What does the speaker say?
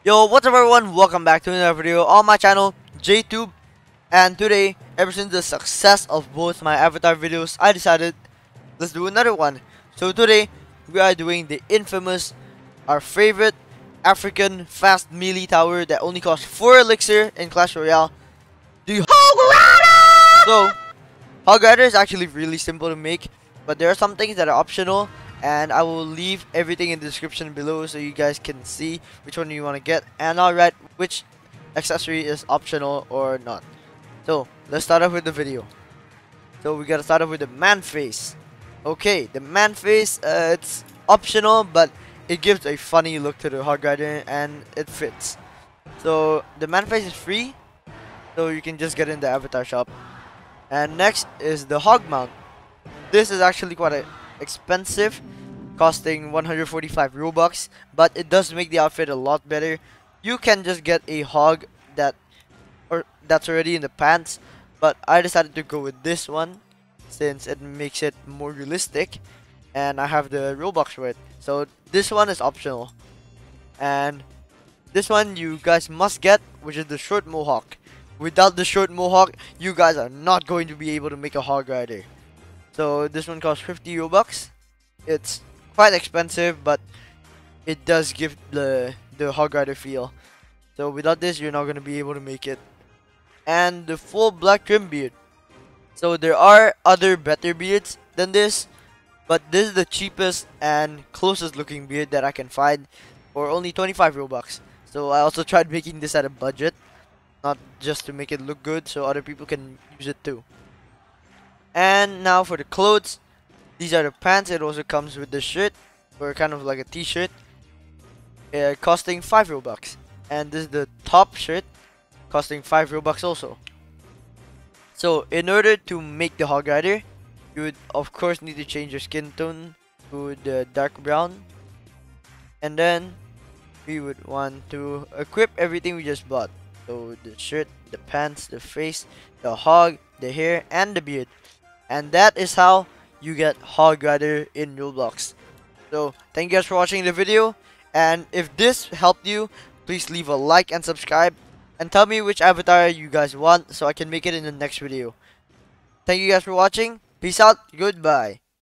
Yo, what's up everyone? Welcome back to another video on my channel, JTube. And today, ever since the success of both my avatar videos, I decided let's do another one. So today, we are doing the infamous, our favorite African fast melee tower that only costs 4 elixir in Clash Royale, the Hog Rider! So, Hog Rider is actually really simple to make, but there are some things that are optional. And I will leave everything in the description below so you guys can see which one you want to get, and I'll write which accessory is optional or not. So let's start off with the video. So we gotta start off with the man face. Okay, the man face, it's optional, but it gives a funny look to the Hog Rider and it fits. So the man face is free, so you can just get in the avatar shop. And next is the hog mount. This is actually quite expensive, costing 145 Robux, but it does make the outfit a lot better. You can just get a hog that's already in the pants, but I decided to go with this one since it makes it more realistic, and I have the Robux for it. So this one is optional, and this one you guys must get, which is the short Mohawk. Without the short Mohawk, you guys are not going to be able to make a Hog Rider. So this one costs 50 Robux. It's quite expensive, but it does give the Hog Rider feel. So without this, you're not going to be able to make it. And the full black trim beard. So there are other better beards than this, but this is the cheapest and closest looking beard that I can find for only 25 Robux. So I also tried making this at a budget, not just to make it look good so other people can use it too. And now for the clothes, these are the pants. It also comes with the shirt, or kind of like a t-shirt, costing 5 Robux. And this is the top shirt, costing 5 Robux also. So in order to make the Hog Rider, you would of course need to change your skin tone to the dark brown. And then we would want to equip everything we just bought. So the shirt, the pants, the face, the hog, the hair, and the beard. And that is how you get Hog Rider in Roblox. So thank you guys for watching the video, and if this helped you, please leave a like and subscribe, and tell me which avatar you guys want so I can make it in the next video. Thank you guys for watching. Peace out. Goodbye.